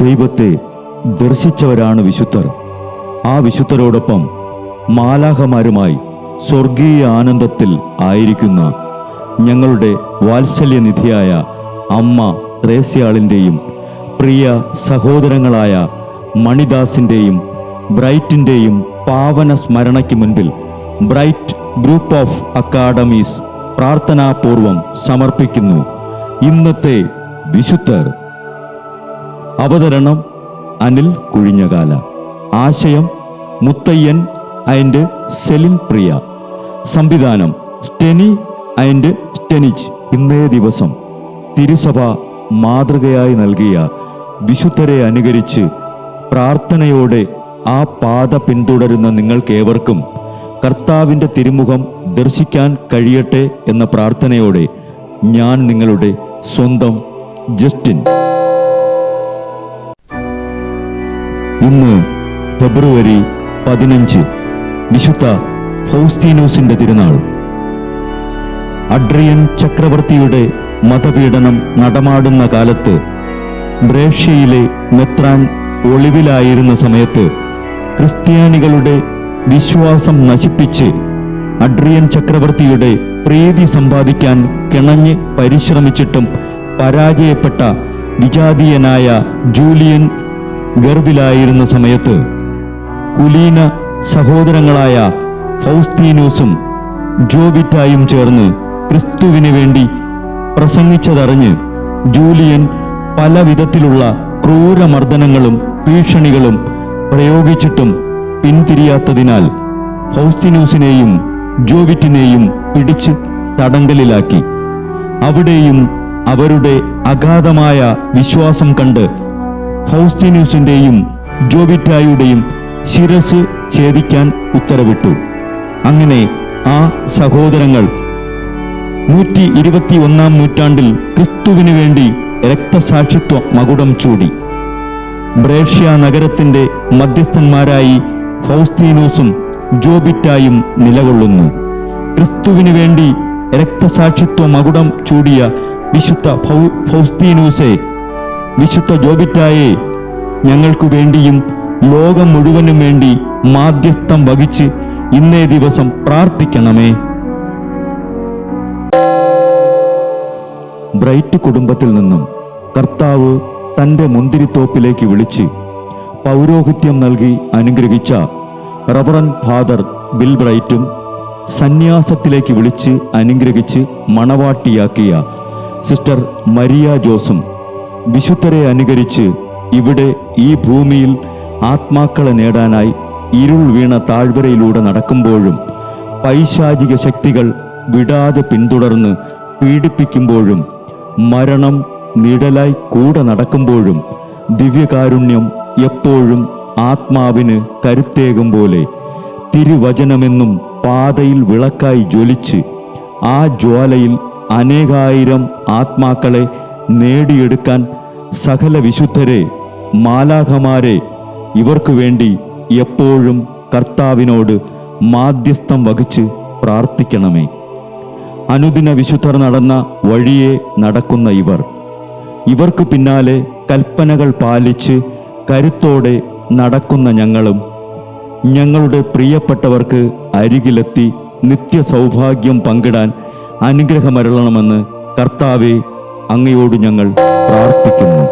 ദൈവത്തെ ദർശിച്ചവരാണ് വിശുദ്ധർ. ആ വിശുദ്ധരോടൊപ്പം മാലാഖമാരുമായി സ്വർഗീയ ആനന്ദത്തിൽ ആയിരിക്കുന്ന ഞങ്ങളുടെ വാത്സല്യനിധിയായ അമ്മ ത്രേസ്യാളിൻ്റെയും പ്രിയ സഹോദരങ്ങളായ മണിദാസിൻ്റെയും ബ്രൈറ്റിൻ്റെയും പാവന സ്മരണയ്ക്ക് മുൻപിൽ ബ്രൈറ്റ് ഗ്രൂപ്പ് ഓഫ് അക്കാഡമീസ് പ്രാർത്ഥനാപൂർവം സമർപ്പിക്കുന്നു ഇന്നത്തെ വിശുദ്ധർ. അവതരണം അനിൽ കുഴിഞ്ഞകാല. ആശയം മുത്തയ്യൻ ആൻഡ് സെലിൻ പ്രിയ. സംവിധാനം സ്റ്റെനി ആൻഡ് സ്റ്റെനിച്ച്. ഇന്നേ ദിവസം തിരുസഭ മാതൃകയായി നൽകിയ വിശുദ്ധരെ അനുകരിച്ച് പ്രാർത്ഥനയോടെ ആ പാത പിന്തുടരുന്ന നിങ്ങൾക്കേവർക്കും കർത്താവിൻ്റെ തിരുമുഖം ദർശിക്കാൻ കഴിയട്ടെ എന്ന പ്രാർത്ഥനയോടെ ഞാൻ നിങ്ങളുടെ സ്വന്തം ജസ്റ്റിൻ. ഇന്ന് ഫെബ്രുവരി 15 വിശുദ്ധ ഫൗസ്തീനൂസിന്റെ തിരുനാൾ. അഡ്രിയൻ ചക്രവർത്തിയുടെ മതപീഡനം നടമാടുന്ന കാലത്ത് ബ്രേഷ്യയിലെ മെത്രാൻ ഒളിവിലായിരുന്ന സമയത്ത് ക്രിസ്ത്യാനികളുടെ വിശ്വാസം നശിപ്പിച്ച് അഡ്രിയൻ ചക്രവർത്തിയുടെ പ്രീതി സമ്പാദിക്കാൻ കിണഞ്ഞ് പരിശ്രമിച്ചിട്ടും പരാജയപ്പെട്ട വിജാതീയനായ ജൂലിയൻ ഗർവിലായിരുന്ന സമയത്ത് കുലീന സഹോദരങ്ങളായ ഫൗസ്തീനൂസും ജോബിറ്റായും ചേർന്ന് ക്രിസ്തുവിന് വേണ്ടി പ്രസംഗിച്ചതറിഞ്ഞ് ജൂലിയൻ പല വിധത്തിലുള്ള ക്രൂരമർദ്ദനങ്ങളും ഭീഷണികളും പ്രയോഗിച്ചിട്ടും പിന്തിരിയാത്തതിനാൽ ഫൗസ്തീനൂസിനെയും ജോബിറ്റിനെയും പിടിച്ച് തടങ്കലിലാക്കി. അവിടെയും അവരുടെ അഗാധമായ വിശ്വാസം കണ്ട് ഫൗസ്തീനൂസിന്റെയും ജോബിറ്റായുടെയും ശിരസ് ഛേദിക്കാൻ ഉത്തരവിട്ടു. അങ്ങനെ ആ സഹോദരങ്ങൾ 121 നൂറ്റാണ്ടിൽ ക്രിസ്തുവിന് വേണ്ടി രക്തസാക്ഷിത്വ മകുടം ചൂടി. ബ്രേഷ്യ നഗരത്തിന്റെ മധ്യസ്ഥന്മാരായി ഫൗസ്തീനൂസും ജോബിറ്റായും നിലകൊള്ളുന്നു. ക്രിസ്തുവിന് വേണ്ടി രക്തസാക്ഷിത്വ മകുടം ചൂടിയ വിശുദ്ധ ഫൗസ്തീനൂസെ, വിശുദ്ധ ജോബിറ്റായെ, ഞങ്ങൾക്കു വേണ്ടിയും ലോകം മുഴുവനും വേണ്ടി മാധ്യസ്ഥം വഹിച്ച് ഇന്നേ ദിവസം പ്രാർത്ഥിക്കണമേ. ബ്രൈറ്റ് കുടുംബത്തിൽ നിന്നും കർത്താവ് തൻ്റെ മുന്തിരിത്തോപ്പിലേക്ക് വിളിച്ച് പൗരോഹിത്യം നൽകി അനുഗ്രഹിച്ച റവറൻ ഫാദർ ബിൽ ബ്രൈറ്റും സന്യാസത്തിലേക്ക് വിളിച്ച് അനുഗ്രഹിച്ച് മണവാട്ടിയാക്കിയ സിസ്റ്റർ മരിയ ജോസും വിശുദ്ധരെ അനുകരിച്ച് ഇവിടെ ഈ ഭൂമിയിൽ ആത്മാക്കളെ നേടാനായി ഇരുൾ വീണ താഴ്വരയിലൂടെ നടക്കുമ്പോഴും പൈശാചിക ശക്തികൾ വിടാതെ പിന്തുടർന്ന് പീഡിപ്പിക്കുമ്പോഴും മരണം നിഴലായി കൂടെ നടക്കുമ്പോഴും ദിവ്യകാരുണ്യം എപ്പോഴും ആത്മാവിന് കരുത്തേകും പോലെ തിരുവചനമെന്നും പാതയിൽ വിളക്കായി ജ്വലിച്ച് ആ ജ്വാലയിൽ അനേകായിരം ആത്മാക്കളെ നേടിയെടുക്കാൻ സകല വിശുദ്ധരെ, മാലാഖമാരെ, ഇവർക്കു വേണ്ടി എപ്പോഴും കർത്താവിനോട് മാധ്യസ്ഥം വഹിച്ച് പ്രാർത്ഥിക്കണമേ. അനുദിന വിശുദ്ധർ നടന്ന വഴിയെ നടക്കുന്ന ഇവർക്ക് പിന്നാലെ കൽപ്പനകൾ പാലിച്ച് കരുത്തോടെ നടക്കുന്ന ഞങ്ങളും ഞങ്ങളുടെ പ്രിയപ്പെട്ടവർക്ക് അരികിലെത്തി നിത്യസൗഭാഗ്യം പങ്കിടാൻ അനുഗ്രഹമരുളണമെന്ന് കർത്താവേ, അങ്ങയോട് ഞങ്ങൾ പ്രാർത്ഥിക്കുന്നു.